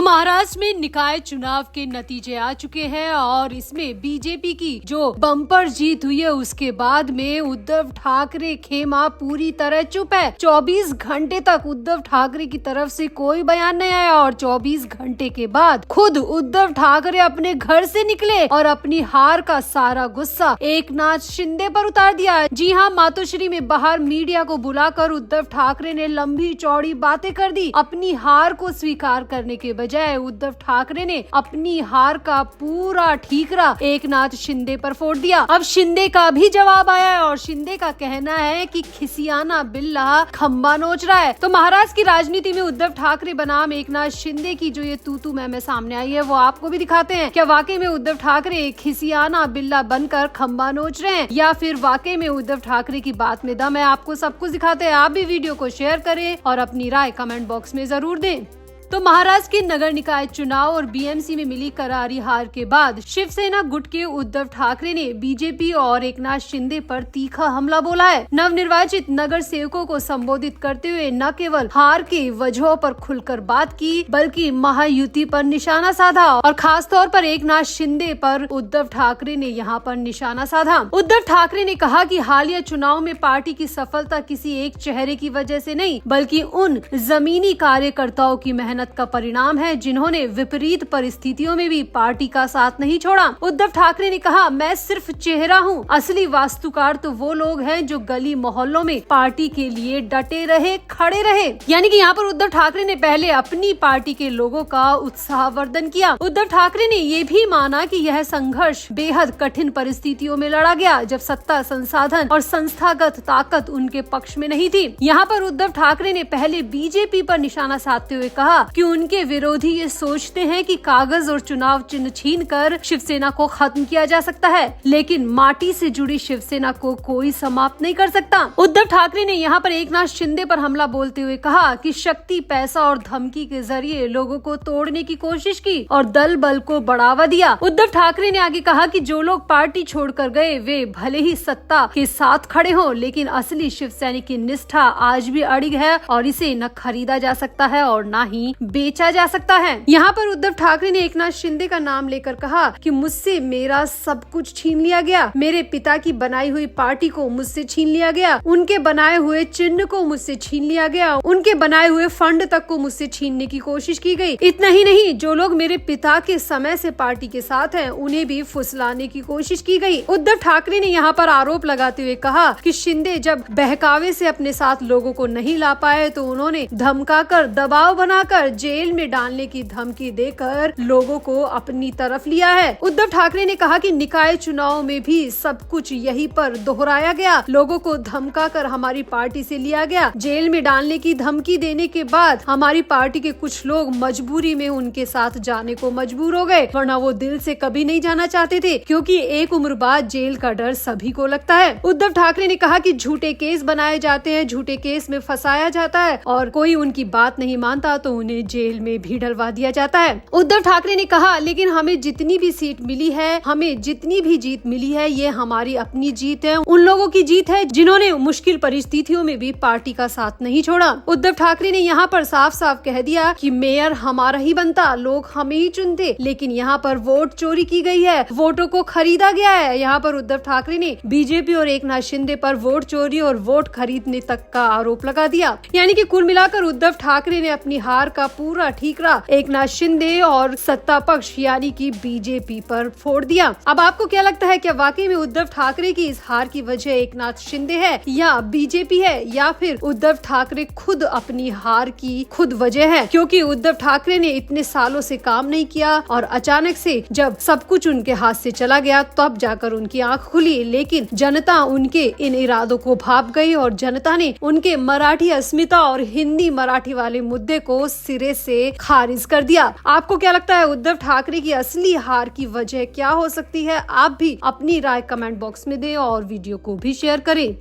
महाराष्ट्र में निकाय चुनाव के नतीजे आ चुके हैं और इसमें बीजेपी की जो बम्पर जीत हुई है उसके बाद में उद्धव ठाकरे खेमा पूरी तरह चुप है। 24 घंटे तक उद्धव ठाकरे की तरफ से कोई बयान नहीं आया और 24 घंटे के बाद खुद उद्धव ठाकरे अपने घर से निकले और अपनी हार का सारा गुस्सा एकनाथ शिंदे पर उतार दिया। जी हाँ, मातोश्री में बाहर मीडिया को बुलाकर उद्धव ठाकरे ने लंबी चौड़ी बातें कर दी। अपनी हार को स्वीकार करने के बजाय उद्धव ठाकरे ने अपनी हार का पूरा ठीकरा एकनाथ शिंदे पर फोड़ दिया। अब शिंदे का भी जवाब आया है और शिंदे का कहना है कि खिसियाना बिल्ला खंबा नोच रहा है। तो महाराष्ट्र की राजनीति में उद्धव ठाकरे बनाम एकनाथ शिंदे की जो ये तू मैं सामने आई है वो आपको भी दिखाते हैं। क्या वाकई में उद्धव ठाकरे खिसियाना बिल्ला बनकर खंबा नोच रहे हैं या फिर वाकई में उद्धव ठाकरे की बात में दम है? आपको सब कुछ दिखाते हैं। आप भी वीडियो को शेयर करें और अपनी राय कमेंट बॉक्स में जरूर दें। तो महाराष्ट्र के नगर निकाय चुनाव और बीएमसी में मिली करारी हार के बाद शिवसेना गुट के उद्धव ठाकरे ने बीजेपी और एकनाथ शिंदे पर तीखा हमला बोला है। नवनिर्वाचित नगर सेवकों को संबोधित करते हुए न केवल हार की वजहों पर खुलकर बात की बल्कि महायुति पर निशाना साधा और खास तौर पर एकनाथ शिंदे पर उद्धव ठाकरे ने यहाँ पर निशाना साधा। उद्धव ठाकरे ने कहा कि हालिया चुनाव में पार्टी की सफलता किसी एक चेहरे की वजह से नहीं बल्कि उन जमीनी कार्यकर्ताओं की मेहनत का परिणाम है जिन्होंने विपरीत परिस्थितियों में भी पार्टी का साथ नहीं छोड़ा। उद्धव ठाकरे ने कहा, मैं सिर्फ चेहरा हूँ, असली वास्तुकार तो वो लोग हैं जो गली मोहल्लों में पार्टी के लिए डटे रहे, खड़े रहे। यानी कि यहाँ पर उद्धव ठाकरे ने पहले अपनी पार्टी के लोगों का उत्साहवर्धन किया। उद्धव ठाकरे ने ये भी माना कि यह संघर्ष बेहद कठिन परिस्थितियों में लड़ा गया जब सत्ता, संसाधन और संस्थागत ताकत उनके पक्ष में नहीं थी। यहाँ पर उद्धव ठाकरे ने पहले बीजेपी पर निशाना साधते हुए कहा कि उनके विरोधी ये सोचते हैं कि कागज और चुनाव चिन्ह छीनकर शिवसेना को खत्म किया जा सकता है, लेकिन माटी से जुड़ी शिवसेना को कोई समाप्त नहीं कर सकता। उद्धव ठाकरे ने यहाँ पर एकनाथ शिंदे पर हमला बोलते हुए कहा कि शक्ति, पैसा और धमकी के जरिए लोगों को तोड़ने की कोशिश की और दल बल को बढ़ावा दिया। उद्धव ठाकरे ने आगे कहा कि जो लोग पार्टी छोड़कर गए वे भले ही सत्ता के साथ खड़े हों, लेकिन असली शिवसैनिक की निष्ठा आज भी अड़िग है और इसे न खरीदा जा सकता है और न ही बेचा जा सकता है। यहाँ पर उद्धव ठाकरे ने एकनाथ शिंदे का नाम लेकर कहा कि मुझसे मेरा सब कुछ छीन लिया गया, मेरे पिता की बनाई हुई पार्टी को मुझसे छीन लिया गया, उनके बनाए हुए चिन्ह को मुझसे छीन लिया गया, उनके बनाए हुए फंड तक को मुझसे छीनने की कोशिश की गई। इतना ही नहीं, जो लोग मेरे पिता के समय से पार्टी के साथ हैं उन्हें भी फुसलाने की कोशिश की गई। उद्धव ठाकरे ने यहाँ पर आरोप लगाते हुए कहा कि शिंदे जब बहकावे से अपने साथ लोगों को नहीं ला पाए तो उन्होंने धमकाकर, दबाव बनाकर, जेल में डालने की धमकी देकर लोगों को अपनी तरफ लिया है। उद्धव ठाकरे ने कहा कि निकाय चुनाव में भी सब कुछ यहीं पर दोहराया गया, लोगों को धमकाकर हमारी पार्टी से लिया गया, जेल में डालने की धमकी देने के बाद हमारी पार्टी के कुछ लोग मजबूरी में उनके साथ जाने को मजबूर हो गए, वरना वो दिल से कभी नहीं जाना चाहते थे क्योंकि एक उम्र बाद जेल का डर सभी को लगता है। उद्धव ठाकरे ने कहा कि झूठे केस बनाए जाते हैं, झूठे केस में फंसाया जाता है और कोई उनकी बात नहीं मानता तो उन्हें जेल में भी डलवा दिया जाता है। उद्धव ठाकरे ने कहा, लेकिन हमें जितनी भी सीट मिली है, हमें जितनी भी जीत मिली है, ये हमारी अपनी जीत है, उन लोगों की जीत है जिन्होंने मुश्किल परिस्थितियों में भी पार्टी का साथ नहीं छोड़ा। उद्धव ठाकरे ने यहाँ पर साफ साफ कह दिया कि मेयर हमारा ही बनता, लोग हमें ही चुनते, लेकिन यहाँ पर वोट चोरी की गई है, वोटों को खरीदा गया है। यहाँ पर उद्धव ठाकरे ने बीजेपी और एकनाथ शिंदे पर वोट चोरी और वोट खरीदने तक का आरोप लगा दिया। यानी कि कुल मिलाकर उद्धव ठाकरे ने अपनी हार का पूरा ठीकरा एकनाथ शिंदे और सत्ता पक्ष यानी कि बीजेपी पर फोड़ दिया। अब आपको क्या लगता है, क्या वाकई में उद्धव ठाकरे की इस हार की वजह एकनाथ शिंदे है या बीजेपी है या फिर उद्धव ठाकरे खुद अपनी हार की खुद वजह है? क्योंकि उद्धव ठाकरे ने इतने सालों से काम नहीं किया और अचानक से जब सब कुछ उनके हाथ से चला गया तब जाकर उनकी आंख खुली, लेकिन जनता उनके इन इरादों को भाप गई और जनता ने उनके मराठी अस्मिता और हिंदी मराठी वाले मुद्दे को सिरे से खारिज कर दिया। आपको क्या लगता है, उद्धव ठाकरे की असली हार की वजह क्या हो सकती है? आप भी अपनी राय कमेंट बॉक्स में दें और वीडियो को भी शेयर करें।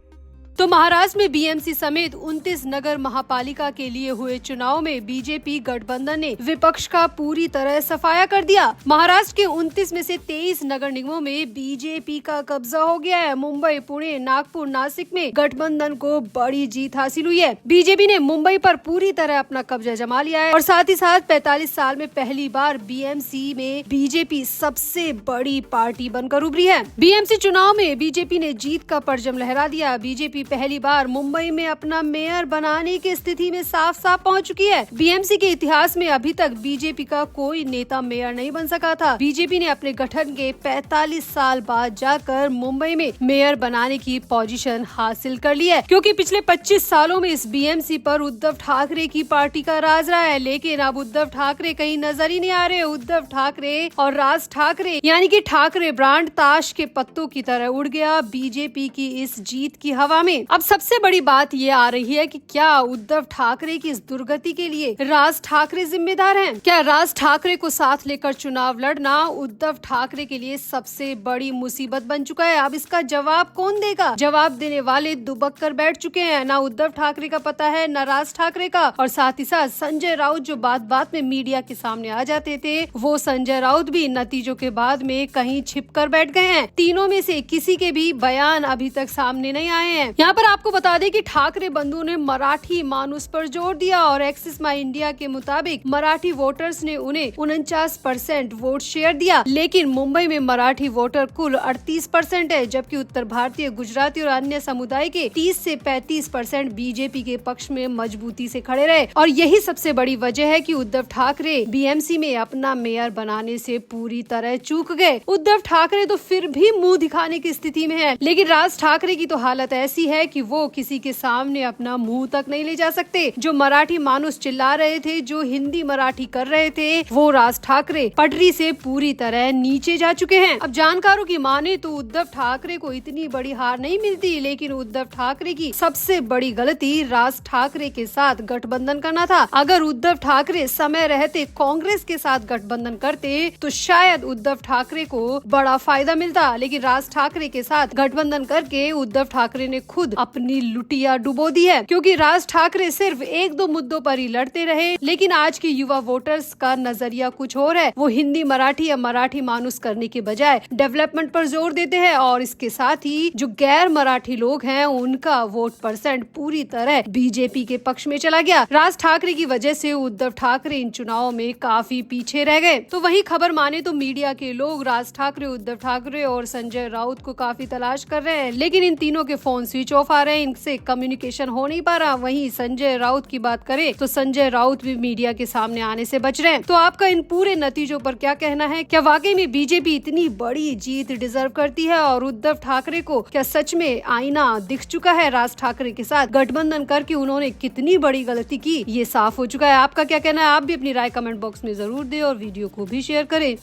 तो महाराष्ट्र में बीएमसी समेत 29 नगर महापालिका के लिए हुए चुनाव में बीजेपी गठबंधन ने विपक्ष का पूरी तरह सफाया कर दिया। महाराष्ट्र के 29 में से 23 नगर निगमों में बीजेपी का कब्जा हो गया है। मुंबई, पुणे, नागपुर, नासिक में गठबंधन को बड़ी जीत हासिल हुई है। बीजेपी ने मुंबई पर पूरी तरह अपना कब्जा जमा लिया है और साथ ही साथ 45 साल में पहली बार बीएमसी में बीजेपी सबसे बड़ी पार्टी बनकर उभरी है। बीएमसी चुनाव में बीजेपी ने जीत का परचम लहरा दिया। बीजेपी पहली बार मुंबई में अपना मेयर बनाने की स्थिति में साफ साफ पहुंच चुकी है। बीएमसी के इतिहास में अभी तक बीजेपी का कोई नेता मेयर नहीं बन सका था। बीजेपी ने अपने गठन के 45 साल बाद जाकर मुंबई में मेयर बनाने की पोजीशन हासिल कर ली है, क्योंकि पिछले 25 सालों में इस बीएमसी पर उद्धव ठाकरे की पार्टी का राज रहा है। लेकिन अब उद्धव ठाकरे कहीं नजर ही नहीं आ रहे। उद्धव ठाकरे और राज ठाकरे यानी कि ठाकरे ब्रांड ताश के पत्तों की तरह उड़ गया बीजेपी की इस जीत की हवा में। अब सबसे बड़ी बात ये आ रही है कि क्या उद्धव ठाकरे की इस दुर्गति के लिए राज ठाकरे जिम्मेदार हैं? क्या राज ठाकरे को साथ लेकर चुनाव लड़ना उद्धव ठाकरे के लिए सबसे बड़ी मुसीबत बन चुका है? अब इसका जवाब कौन देगा? जवाब देने वाले दुबक कर बैठ चुके हैं। ना उद्धव ठाकरे का पता है, न राज ठाकरे का। और साथ ही साथ संजय राउत जो बात बात में मीडिया के सामने आ जाते थे, वो संजय राउत भी नतीजों के बाद में कहीं छिप कर बैठ गए हैं। तीनों में से किसी के भी बयान अभी तक सामने नहीं आए हैं। यहाँ पर आपको बता दें कि ठाकरे बंधुओं ने मराठी मानुस पर जोर दिया और एक्सिस माई इंडिया के मुताबिक मराठी वोटर्स ने उन्हें 49% वोट शेयर दिया। लेकिन मुंबई में मराठी वोटर कुल 38% है, जबकि उत्तर भारतीय, गुजराती और अन्य समुदाय के 30 से 35% बीजेपी के पक्ष में मजबूती से खड़े रहे। और यही सबसे बड़ी वजह है कि उद्धव ठाकरे बीएमसी में अपना मेयर बनाने से पूरी तरह चूक गए। उद्धव ठाकरे तो फिर भी मुंह दिखाने की स्थिति में है, लेकिन राज ठाकरे की तो हालत ऐसी है कि वो किसी के सामने अपना मुंह तक नहीं ले जा सकते। जो मराठी मानुस चिल्ला रहे थे, जो हिंदी मराठी कर रहे थे, वो राज ठाकरे पटरी से पूरी तरह नीचे जा चुके हैं। अब जानकारों की माने तो उद्धव ठाकरे को इतनी बड़ी हार नहीं मिलती, लेकिन उद्धव ठाकरे की सबसे बड़ी गलती राज ठाकरे के साथ गठबंधन करना था। अगर उद्धव ठाकरे समय रहते कांग्रेस के साथ गठबंधन करते तो शायद उद्धव ठाकरे को बड़ा फायदा मिलता, लेकिन राज ठाकरे के साथ गठबंधन करके उद्धव ठाकरे ने खुद अपनी लुटिया डुबो दी है। क्योंकि राज ठाकरे सिर्फ 1-2 मुद्दों पर ही लड़ते रहे, लेकिन आज के युवा वोटर्स का नजरिया कुछ और है। वो हिंदी मराठी या मराठी मानुस करने के बजाय डेवलपमेंट पर जोर देते हैं और इसके साथ ही जो गैर मराठी लोग हैं उनका वोट परसेंट पूरी तरह बीजेपी के पक्ष में चला गया। राज ठाकरे की वजह से उद्धव ठाकरे इन चुनावों में काफी पीछे रह गए। तो वही खबर माने तो मीडिया के लोग राज ठाकरे, उद्धव ठाकरे और संजय राउत को काफी तलाश कर रहे हैं, लेकिन इन तीनों के फोन स्विच ऑफ आ रहे हैं, इनसे कम्युनिकेशन हो नहीं पा रहा। वहीं संजय राउत की बात करें तो संजय राउत भी मीडिया के सामने आने से बच रहे हैं। तो आपका इन पूरे नतीजों पर क्या कहना है? क्या वाकई में बीजेपी इतनी बड़ी जीत डिजर्व करती है और उद्धव ठाकरे को क्या सच में आईना दिख चुका है? राज ठाकरे के साथ गठबंधन करके उन्होंने कितनी बड़ी गलती की, ये साफ हो चुका है। आपका क्या कहना है? आप भी अपनी राय कमेंट बॉक्स में जरूर दें और वीडियो को भी शेयर करें।